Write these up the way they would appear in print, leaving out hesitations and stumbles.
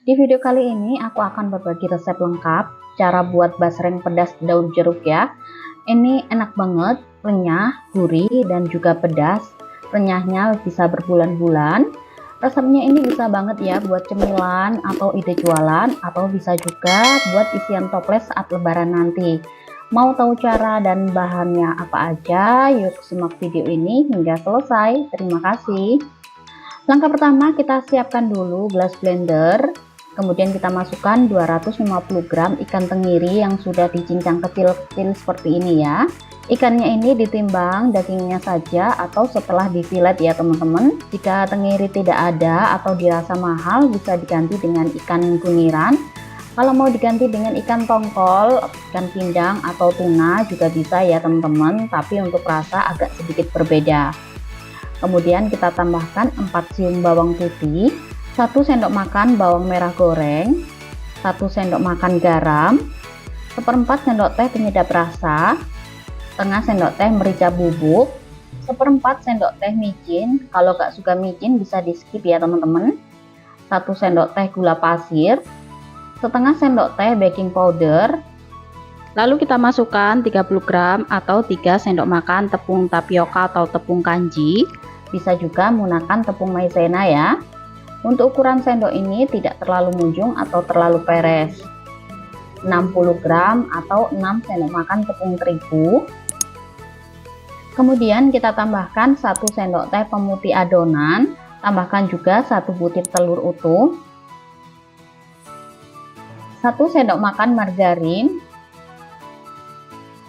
Di video kali ini aku akan berbagi resep lengkap cara buat basreng pedas daun jeruk ya. Ini enak banget, renyah, gurih, dan juga pedas. Renyahnya bisa berbulan-bulan. Resepnya ini bisa banget ya buat cemilan atau ide jualan, atau bisa juga buat isian toples saat lebaran nanti. Mau tahu cara dan bahannya apa aja? Yuk simak video ini hingga selesai. Terima kasih. Langkah pertama, kita siapkan dulu gelas blender. Kemudian kita masukkan 250 gram ikan tenggiri yang sudah dicincang kecil-kecil seperti ini ya. Ikannya ini ditimbang dagingnya saja atau setelah difilet ya teman-teman. Jika tenggiri tidak ada atau dirasa mahal, bisa diganti dengan ikan kuniran. Kalau mau diganti dengan ikan tongkol, ikan pindang atau tuna juga bisa ya teman-teman, tapi untuk rasa agak sedikit berbeda. Kemudian kita tambahkan 4 siung bawang putih, 1 sendok makan bawang merah goreng, 1 sendok makan garam, 1/4 sendok teh penyedap rasa, setengah sendok teh merica bubuk, 1/4 sendok teh micin. Kalau gak suka micin bisa di skip ya teman-teman. 1 sendok teh gula pasir, setengah sendok teh baking powder. Lalu kita masukkan 30 gram atau 3 sendok makan tepung tapioka atau tepung kanji. Bisa juga menggunakan tepung maizena ya. Untuk ukuran sendok ini tidak terlalu munjung atau terlalu peres. 60 gram atau 6 sendok makan tepung terigu. Kemudian kita tambahkan 1 sendok teh pemutih adonan. Tambahkan juga 1 butir telur utuh, 1 sendok makan margarin.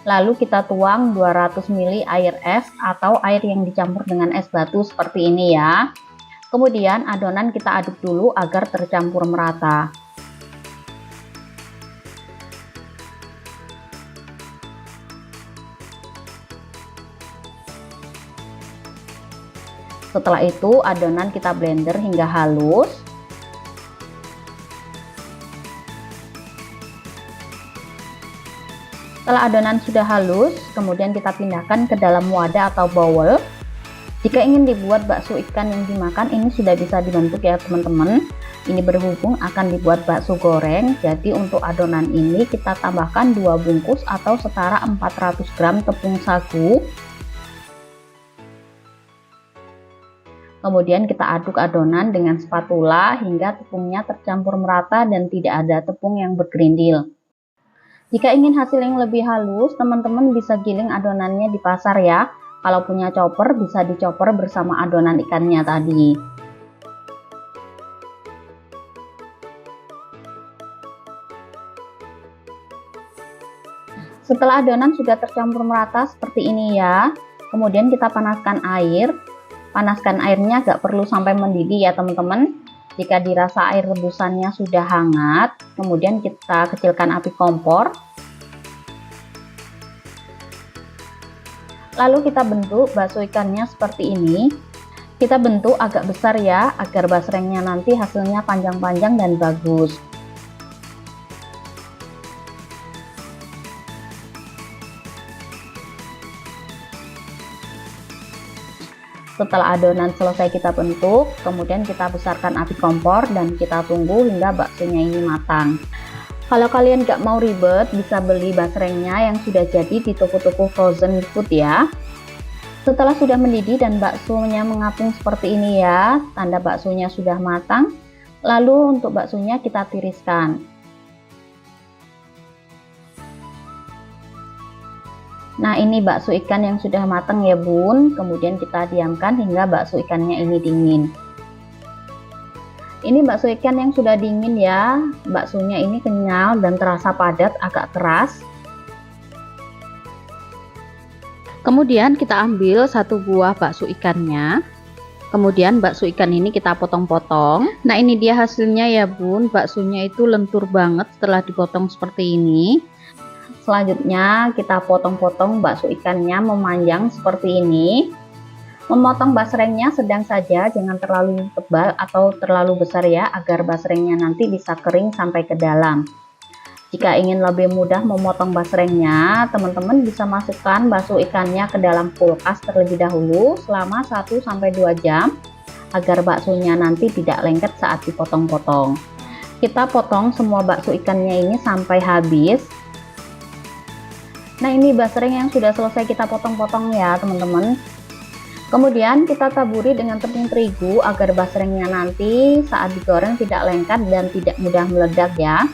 Lalu kita tuang 200 ml air es atau air yang dicampur dengan es batu seperti ini ya. Kemudian adonan kita aduk dulu agar tercampur merata. Setelah itu adonan kita blender hingga halus. Setelah adonan sudah halus, kemudian kita pindahkan ke dalam wadah atau bowl. Jika ingin dibuat bakso ikan yang dimakan, ini sudah bisa dibentuk ya teman-teman. Ini berhubung akan dibuat bakso goreng, jadi untuk adonan ini kita tambahkan 2 bungkus atau setara 400 gram tepung sagu. Kemudian kita aduk adonan dengan spatula hingga tepungnya tercampur merata dan tidak ada tepung yang bergerindil. Jika ingin hasil yang lebih halus, teman-teman bisa giling adonannya di pasar ya. Kalau punya chopper, bisa dichopper bersama adonan ikannya tadi. Setelah adonan sudah tercampur merata seperti ini ya, kemudian kita panaskan air. Panaskan airnya gak perlu sampai mendidih ya teman-teman. Jika dirasa air rebusannya sudah hangat, kemudian kita kecilkan api kompor. Lalu kita bentuk bakso ikannya seperti ini. Kita bentuk agak besar ya, agar basrengnya nanti hasilnya panjang-panjang dan bagus. Setelah adonan selesai kita bentuk, kemudian kita besarkan api kompor dan kita tunggu hingga baksonya ini matang. Kalau kalian gak mau ribet, bisa beli basrengnya yang sudah jadi di toko-toko frozen food ya. Setelah sudah mendidih dan baksonya mengapung seperti ini ya, tanda baksonya sudah matang. Lalu untuk baksonya kita tiriskan. Nah, ini bakso ikan yang sudah matang ya bun. Kemudian kita diamkan hingga bakso ikannya ini dingin. Ini bakso ikan yang sudah dingin ya. Baksonya ini kenyal dan terasa padat, agak keras. Kemudian kita ambil 1 buah bakso ikannya. Kemudian bakso ikan ini kita potong-potong. Nah, ini dia hasilnya ya bun. Baksonya itu lentur banget setelah dipotong seperti ini. Selanjutnya kita potong-potong bakso ikannya memanjang seperti ini. Memotong basrengnya sedang saja, jangan terlalu tebal atau terlalu besar ya, agar basrengnya nanti bisa kering sampai ke dalam. Jika ingin lebih mudah memotong basrengnya, teman-teman bisa masukkan bakso ikannya ke dalam kulkas terlebih dahulu selama 1-2 jam agar baksonya nanti tidak lengket saat dipotong-potong. Kita potong semua bakso ikannya ini sampai habis. Nah, ini basreng yang sudah selesai kita potong-potong ya teman-teman. Kemudian kita taburi dengan tepung terigu agar basrengnya nanti saat digoreng tidak lengket dan tidak mudah meledak ya.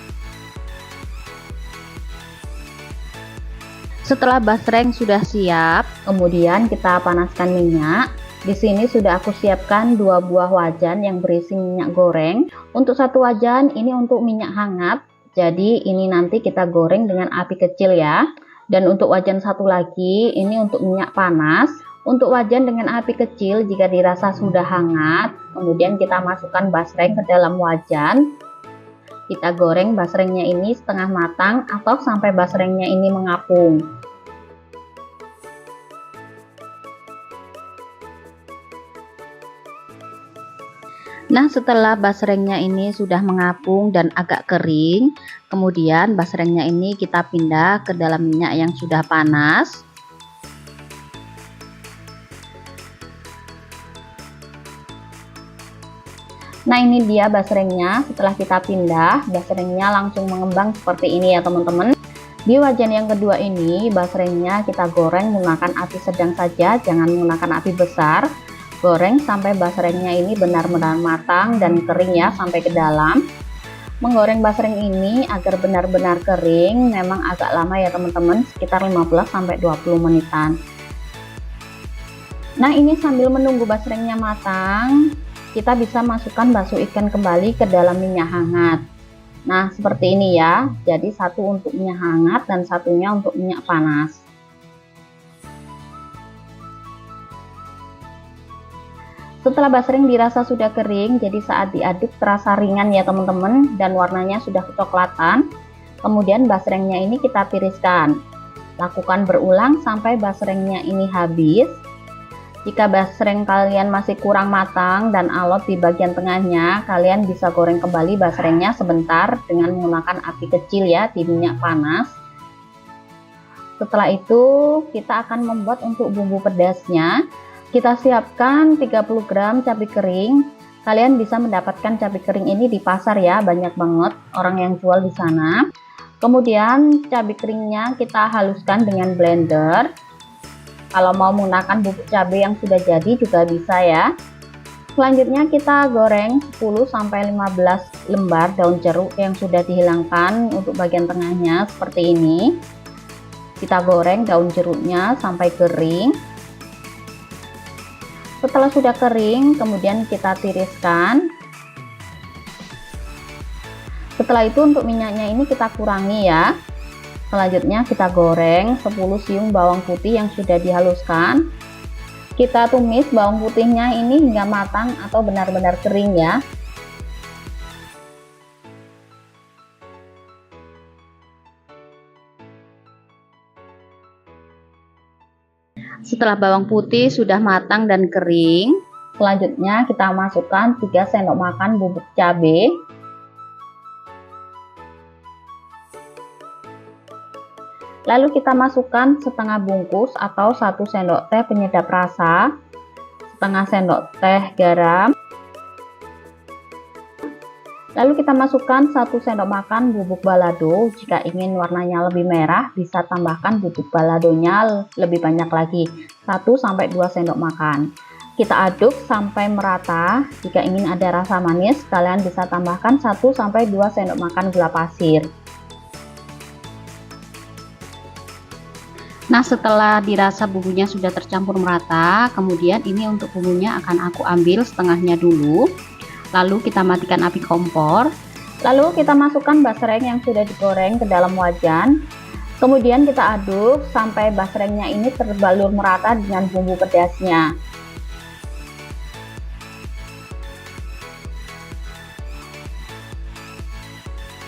Setelah basreng sudah siap, kemudian kita panaskan minyak. Di sini sudah aku siapkan 2 buah wajan yang berisi minyak goreng. Untuk satu wajan ini untuk minyak hangat. Jadi ini nanti kita goreng dengan api kecil ya. Dan untuk wajan satu lagi ini untuk minyak panas. Untuk wajan dengan api kecil jika dirasa sudah hangat, kemudian kita masukkan basreng ke dalam wajan. Kita goreng basrengnya ini setengah matang atau sampai basrengnya ini mengapung. Nah, setelah basrengnya ini sudah mengapung dan agak kering, kemudian basrengnya ini kita pindah ke dalam minyak yang sudah panas. Nah, ini dia basrengnya. Setelah kita pindah, basrengnya langsung mengembang seperti ini ya teman-teman. Di wajan yang kedua ini, basrengnya kita goreng menggunakan api sedang saja, jangan menggunakan api besar. Goreng sampai basrengnya ini benar-benar matang dan kering ya sampai ke dalam. Menggoreng basreng ini agar benar-benar kering memang agak lama ya teman-teman, sekitar 15-20 menitan. Nah, ini sambil menunggu basrengnya matang, kita bisa masukkan bakso ikan kembali ke dalam minyak hangat. Nah, seperti ini ya. Jadi satu untuk minyak hangat dan satunya untuk minyak panas. Setelah basreng dirasa sudah kering, jadi saat diaduk terasa ringan ya teman-teman, dan warnanya sudah kecoklatan. Kemudian basrengnya ini kita tiriskan. Lakukan berulang sampai basrengnya ini habis. Jika basreng kalian masih kurang matang dan alot di bagian tengahnya, kalian bisa goreng kembali basrengnya sebentar dengan menggunakan api kecil ya di minyak panas. Setelah itu kita akan membuat untuk bumbu pedasnya. Kita siapkan 30 gram cabai kering. Kalian bisa mendapatkan cabai kering ini di pasar ya, banyak banget orang yang jual di sana. Kemudian cabai keringnya kita haluskan dengan blender. Kalau mau menggunakan bubuk cabai yang sudah jadi juga bisa ya. Selanjutnya kita goreng 10-15 lembar daun jeruk yang sudah dihilangkan untuk bagian tengahnya seperti ini. Kita goreng daun jeruknya sampai kering. Setelah sudah kering, kemudian kita tiriskan. Setelah itu untuk minyaknya ini kita kurangi ya. Selanjutnya kita goreng 10 siung bawang putih yang sudah dihaluskan. Kita tumis bawang putihnya ini hingga matang atau benar-benar kering ya. Setelah bawang putih sudah matang dan kering, selanjutnya kita masukkan 3 sendok makan bubuk cabai. Lalu kita masukkan setengah bungkus atau 1 sendok teh penyedap rasa, setengah sendok teh garam. Lalu kita masukkan 1 sendok makan bubuk balado. Jika ingin warnanya lebih merah, bisa tambahkan bubuk baladonya lebih banyak lagi, 1-2 sendok makan. Kita aduk sampai merata. Jika ingin ada rasa manis, kalian bisa tambahkan 1-2 sendok makan gula pasir. Nah, setelah dirasa bumbunya sudah tercampur merata, kemudian ini untuk bumbunya akan aku ambil setengahnya dulu. Lalu kita matikan api kompor. Lalu kita masukkan basreng yang sudah digoreng ke dalam wajan. Kemudian kita aduk sampai basrengnya ini terbalur merata dengan bumbu pedasnya.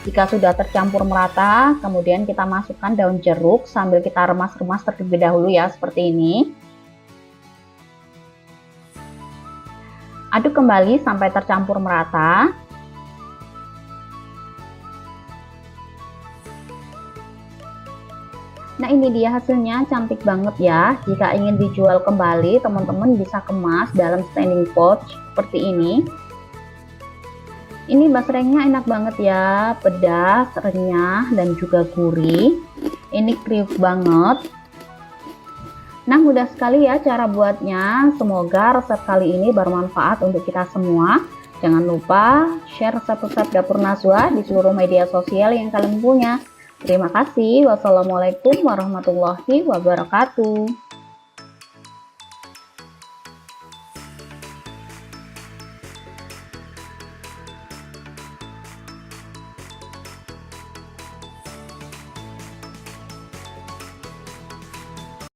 Jika sudah tercampur merata, kemudian kita masukkan daun jeruk sambil kita remas-remas terlebih dahulu ya, seperti ini. Aduk kembali sampai tercampur merata. Nah, ini dia hasilnya, cantik banget ya. Jika ingin dijual kembali, teman-teman bisa kemas dalam standing pot seperti ini. Ini basrengnya enak banget ya, pedas, renyah, dan juga gurih. Ini kriuk banget. Nah, mudah sekali ya cara buatnya. Semoga resep kali ini bermanfaat untuk kita semua. Jangan lupa share resep-resep dapur Nazwa di seluruh media sosial yang kalian punya. Terima kasih. Wassalamualaikum warahmatullahi wabarakatuh.